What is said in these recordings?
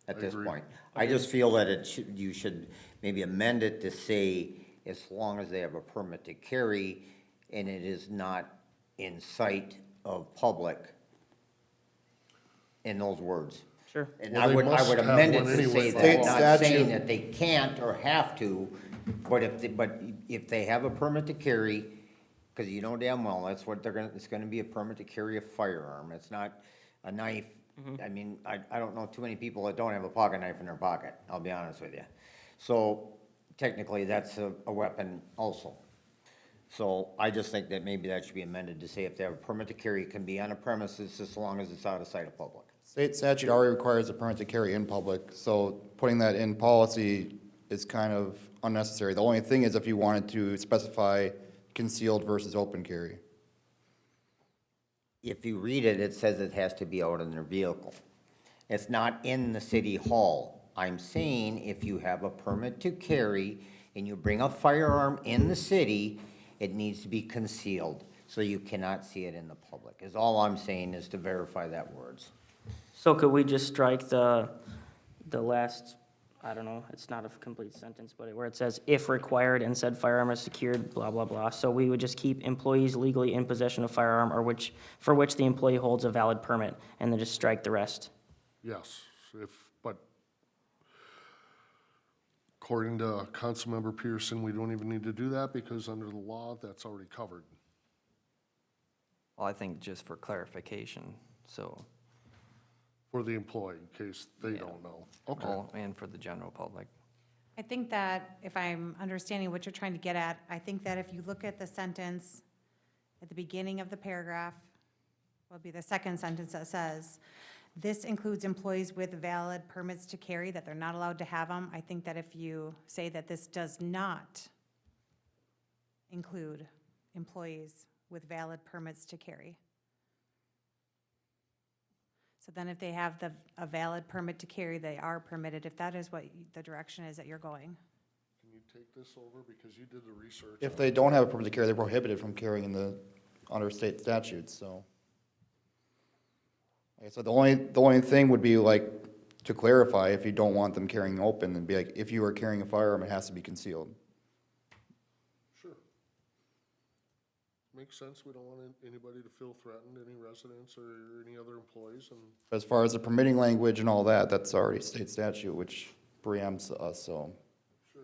at I this agree. point. I just feel that you should maybe amend it to say, as long as they have a permit to carry and it is not in sight of public, in those words. Sure. And Well, I they would must have amend it one to anyway say by that, law. not saying Statute. that they can't or have to, but if they have a permit to carry, because you know damn well, that's what it's gonna be a permit to carry a firearm, it's not a knife. I mean, I don't know too many people that don't have a pocket knife in their pocket, I'll be honest with you. So technically, that's a weapon also. So I just think that maybe that should be amended to say if they have a permit to carry, it can be on a premises as long as it's out of sight of public. State statute already requires a permit to carry in public, so putting that in policy is kind of unnecessary. The only thing is if you wanted to specify concealed versus open carry. If you read it, it says it has to be out in their vehicle. It's not in the city hall. I'm saying if you have a permit to carry and you bring a firearm in the city, it needs to be concealed, so you cannot see it in the public, is all I'm saying, is to verify that words. So could we just strike the last, I don't know, it's not a complete sentence, but where it says, if required and said firearm is secured, blah, blah, blah. So we would just keep employees legally in possession of firearm for which the employee holds a valid permit, and then just strike the rest. Yes, but according to Councilmember Pearson, we don't even need to do that because under the law, that's already covered. Well, I think just for clarification, so, For the employee, in case they don't know. Okay, well, and for the general public. I think that, if I'm understanding what you're trying to get at, I think that if you look at the sentence at the beginning of the paragraph, will be the second sentence that says, this includes employees with valid permits to carry, that they're not allowed to have them. I think that if you say that this does not include employees with valid permits to carry. So then if they have a valid permit to carry, they are permitted, if that is what the direction is that you're going. can you take this over because you did the research? If they don't have a permit to carry, they're prohibited from carrying under state statutes, so. Like I said, the only thing would be like, to clarify, if you don't want them carrying open, and be like, if you are carrying a firearm, it has to be concealed. Sure. Makes sense, we don't want anybody to feel threatened, any residents or any other employees, and As far as the permitting language and all that, that's already state statute, which preempts us, so. sure.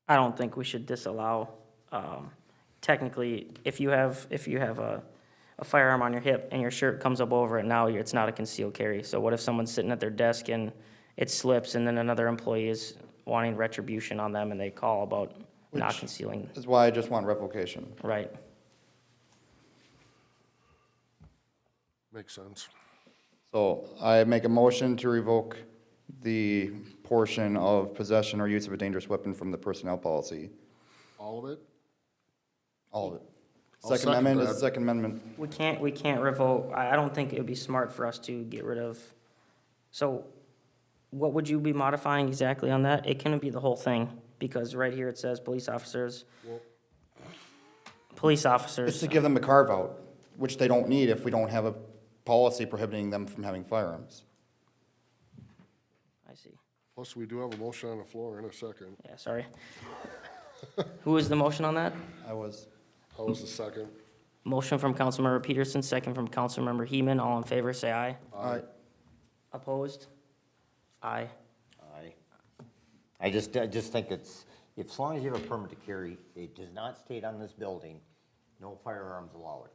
I don't think we should disallow, technically, if you have a firearm on your hip and your shirt comes up over it, now it's not a concealed carry. So what if someone's sitting at their desk and it slips and then another employee is wanting retribution on them and they call about not Which- concealing, That's why I just want revocation. right? Makes sense. So I make a motion to revoke the portion of possession or use of a dangerous weapon from the personnel policy. All of it? All of it. I'll Second second amendment is that. the second amendment. We can't revoke, I don't think it would be smart for us to get rid of, so what would you be modifying exactly on that? It couldn't be the whole thing, because right here it says police officers. Well- Police It's officers, to give them a carve out, which they don't need if we don't have a policy prohibiting them from having firearms. I see, Plus, we do have a motion on the floor in a second. yeah, sorry. Who was the motion on that? How was How was the second? Motion from Councilmember Peterson, second from Councilmember Heeman. All in favor, say aye. Opposed? Aye. I just think it's, if, as long as you have a permit to carry, it does not state on this building, no firearms allowed.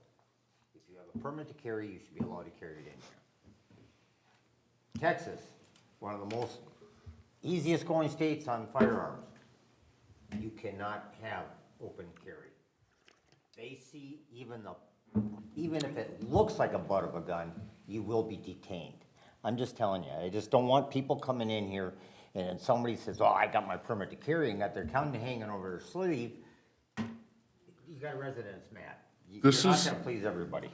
If you have a permit to carry, you should be allowed to carry it in here. Texas, one of the most easiest going states on firearms, you cannot have open carry. They see even if it looks like a butt of a gun, you will be detained. I'm just telling you, I just don't want people coming in here and then somebody says, oh, I got my permit to carry and got their gun hanging over their sleeve. You got residents mad. This You're is- not gonna please everybody.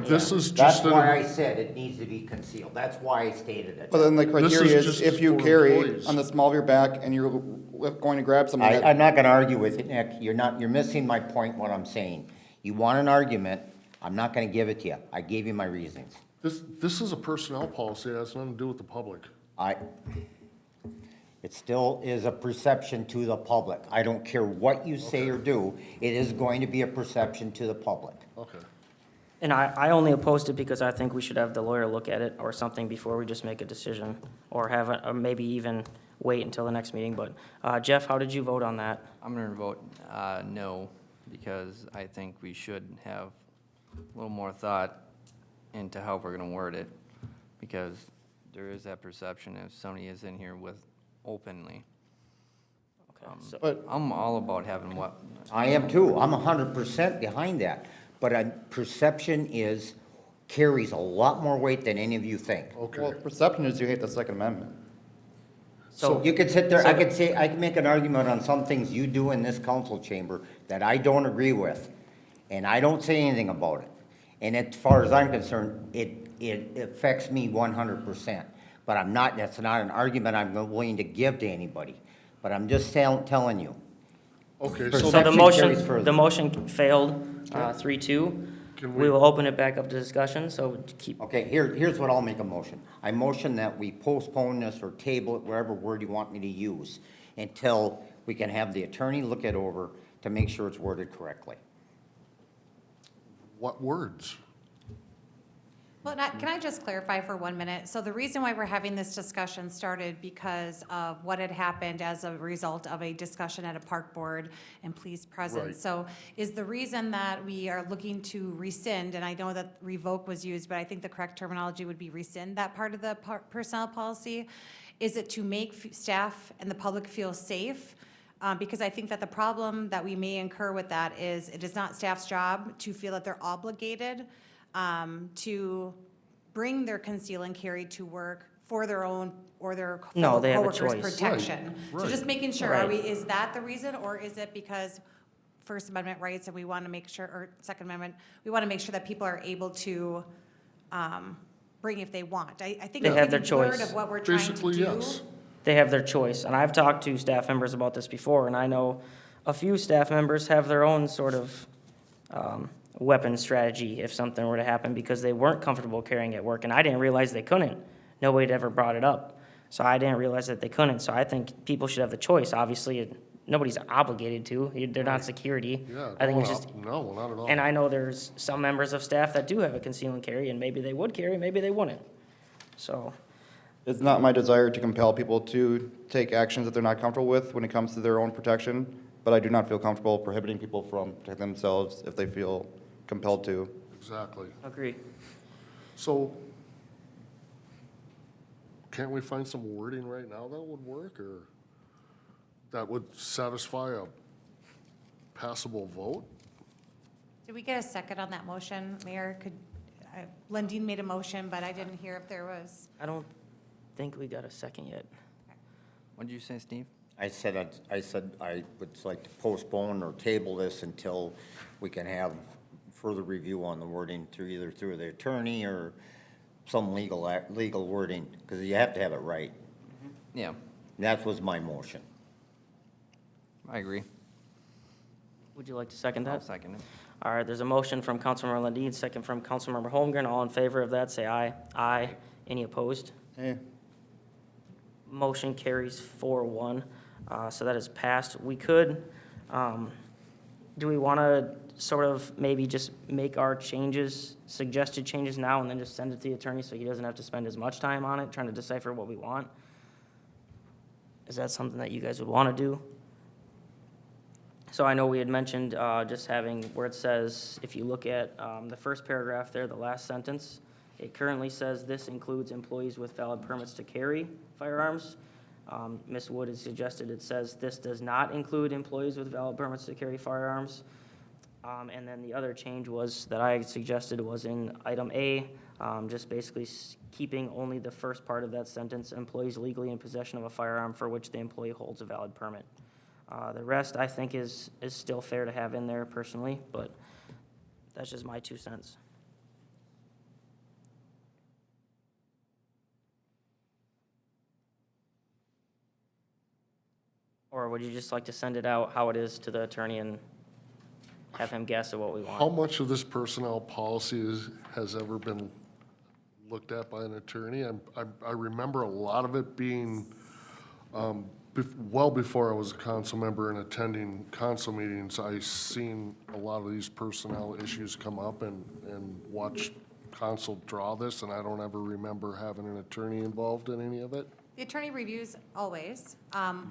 This is That's just why I an, said it needs to be concealed. That's why I stated it. But then the This criteria is is just if you for carry employees. on the small of your back and you're going to grab something I'm not gonna argue with you, Nick. You're missing my point, what I'm saying. You want an argument, I'm not gonna give it to you. I gave you my reasons. This is a personnel policy, it has nothing to do with the public. It still is a perception to the public. I don't care what you say or do, it is going to be a perception to the public. Okay. And I only opposed it because I think we should have the lawyer look at it or something before we just make a decision, or have, or maybe even wait until the next meeting, but, Jeff, how did you vote on that? I'm gonna vote, no, because I think we should have a little more thought into how we're gonna word it, because there is that perception if somebody is in here with openly. Okay, so, But I'm all about having what, I am too. I'm 100% behind that. But perception carries a lot more weight than any of you think. well, Okay, perception is you hate the Second Amendment. so, You could sit there, I could say, I can make an argument on some things you do in this council chamber that I don't agree with, and I don't say anything about it. And as far as I'm concerned, it affects me 100%. But I'm not, that's not an argument I'm willing to give to anybody. But I'm just telling you. okay, so so the Perception carries further. the motion failed, 3-2. Can We we- will open it back up to discussion, so keep, Okay, here's what I'll make a motion. I motion that we postpone this or table it, whatever word you want me to use, until we can have the attorney look it over to make sure it's worded correctly. what words? Well, can I just clarify for 1 minute? So the reason why we're having this discussion started because of what had happened as a result of a discussion at a park board and police presence. Right. So is the reason that we are looking to rescind, and I know that revoke was used, but I think the correct terminology would be rescind that part of the personnel policy, is it to make staff and the public feel safe? Because I think that the problem that we may incur with that is it is not staff's job to feel that they're obligated to bring their conceal and carry to work for their own or their No, they have a coworkers' choice. protection. So Right, just making sure, Right. is that the reason, or is it because First Amendment rights and we want to make sure, or Second Amendment, we want to make sure that people are able to bring if they want? I think They it's have their a word choice. of what we're trying to do. Basically, yes. they have their choice. And I've talked to staff members about this before, and I know a few staff members have their own sort of weapon strategy if something were to happen, because they weren't comfortable carrying it at work, and I didn't realize they couldn't. Nobody had ever brought it up, so I didn't realize that they couldn't. So I think people should have the choice. Obviously, nobody's obligated to. They're not security. Yeah, I think no, it's just, no, not at all. and I know there's some members of staff that do have a conceal and carry, and maybe they would carry, maybe they wouldn't. So, It's not my desire to compel people to take actions that they're not comfortable with when it comes to their own protection, but I do not feel comfortable prohibiting people from protecting themselves if they feel compelled to. Exactly. agree. So, can't we find some wording right now that would work, or that would satisfy a passable vote? Did we get a second on that motion, Mayor? Lundin made a motion, but I didn't hear if there was. I don't think we got a second yet. what did you say, Steve? I said I would like to postpone or table this until we can have further review on the wording either through the attorney or some legal wording, because you have to have it right. Yeah, That was my motion. I agree. Would you like to second I'll that? second it. All right, there's a motion from Councilmember Lundin, second from Councilmember Holmgren. All in favor of that, say aye. Aye. Any opposed? Hey, Motion carries 4-1, so that is passed. We could, do we want to sort of maybe just make our changes, suggested changes now, and then just send it to the attorney so he doesn't have to spend as much time on it, trying to decipher what we want? Is that something that you guys would want to do? So I know we had mentioned just having where it says, if you look at the first paragraph there, the last sentence, it currently says this includes employees with valid permits to carry firearms. Ms. Wood has suggested it says this does not include employees with valid permits to carry firearms. And then the other change was, that I suggested, was in item A, just basically keeping only the first part of that sentence, employees legally in possession of a firearm for which the employee holds a valid permit. The rest, I think, is still fair to have in there personally, but that's just my 2 cents. Or would you just like to send it out how it is to the attorney and have him guess at what we How want. much of this personnel policy has ever been looked at by an attorney? I remember a lot of it being, well before I was a council member and attending council meetings, I seen a lot of these personnel issues come up and watched council draw this, and I don't ever remember having an attorney involved in any of it. The attorney reviews always.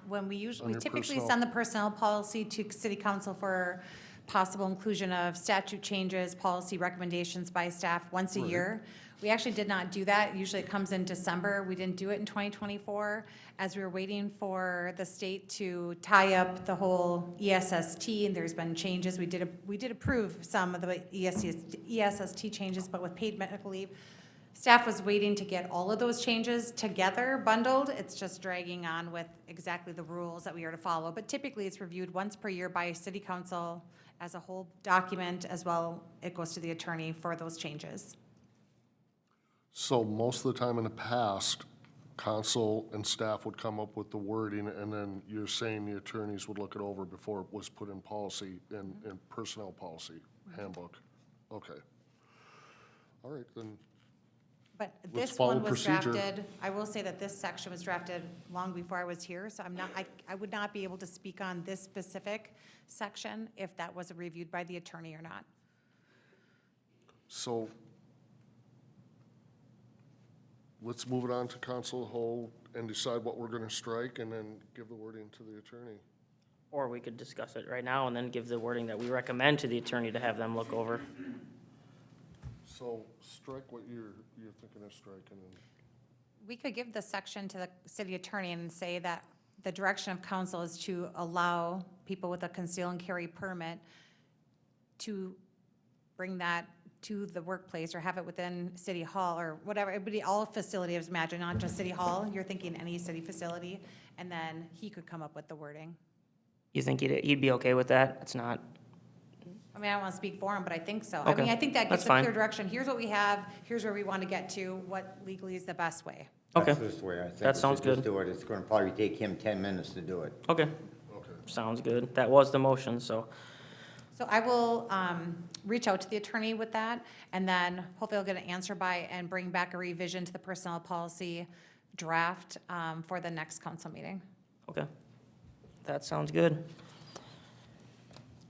When we On your typically personnel. send the personnel policy to city council for possible inclusion of statute changes, policy recommendations by staff once a year. We actually did not do that. Usually it comes in December. We didn't do it in 2024 as we were waiting for the state to tie up the whole ESST, and there's been changes. We did approve some of the ESST changes, but with paid medical leave, staff was waiting to get all of those changes together, bundled. It's just dragging on with exactly the rules that we are to follow. But typically, it's reviewed once per year by city council as a whole document, as well, it goes to the attorney for those changes. So most of the time in the past, council and staff would come up with the wording, and then you're saying the attorneys would look it over before it was put in policy, in personnel policy handbook? Okay. All right, then, But Let's this follow one was procedure. drafted, I will say that this section was drafted long before I was here, so I would not be able to speak on this specific section if that was reviewed by the attorney or not. so let's move it on to council whole and decide what we're gonna strike, and then give the wording to the attorney. Or we could discuss it right now and then give the wording that we recommend to the attorney to have them look over. So strike what you're thinking of striking, and We could give this section to the city attorney and say that the direction of council is to allow people with a conceal and carry permit to bring that to the workplace or have it within city hall or whatever, it would be all facilities, imagine, not just city hall, you're thinking any city facility, and then he could come up with the wording. You think he'd be okay with that? It's not, I mean, I don't want to speak for him, but I think so. I Okay, mean, I think that that's gives a fine. clear direction, here's what we have, here's where we want to get to, what legally is the best way. okay, That's this way, I think. That we sounds should just good. do it. It's gonna probably take him 10 minutes to do it. okay, okay. sounds good. That was the motion, so, So I will reach out to the attorney with that, and then hopefully I'll get an answer by and bring back a revision to the personnel policy draft for the next council meeting. okay. That sounds good.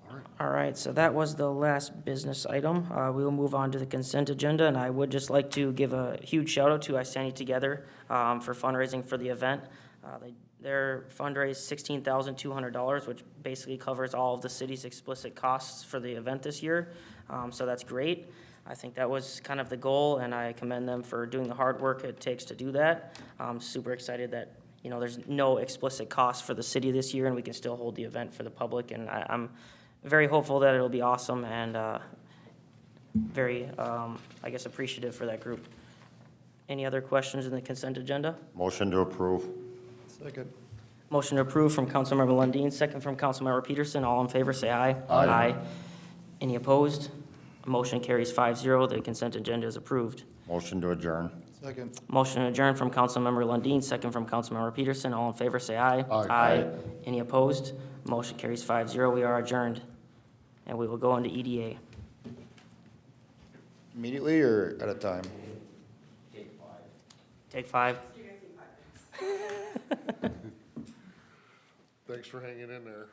All right. All right, so that was the last business item. We will move on to the consent agenda, and I would just like to give a huge shout out to I Stand It Together for fundraising for the event. Their fundraised $16,200, which basically covers all of the city's explicit costs for the event this year. So that's great. I think that was kind of the goal, and I commend them for doing the hard work it takes to do that. I'm super excited that, you know, there's no explicit cost for the city this year, and we can still hold the event for the public, and I'm very hopeful that it'll be awesome and very, I guess, appreciative for that group. Any other questions in the consent agenda? Motion to approve. Second. Motion approved from Councilmember Lundin, second from Councilmember Peterson. All in favor, say aye. Aye. Any opposed? Motion carries 5-0. The consent agenda is approved. Motion to adjourn. Second. Motion adjourned from Councilmember Lundin, second from Councilmember Peterson. All in favor, say aye. Aye. Any opposed? Motion carries 5-0. We are adjourned. And we will go into EDA. Immediately or at a time? Take 5. Thanks for hanging in there.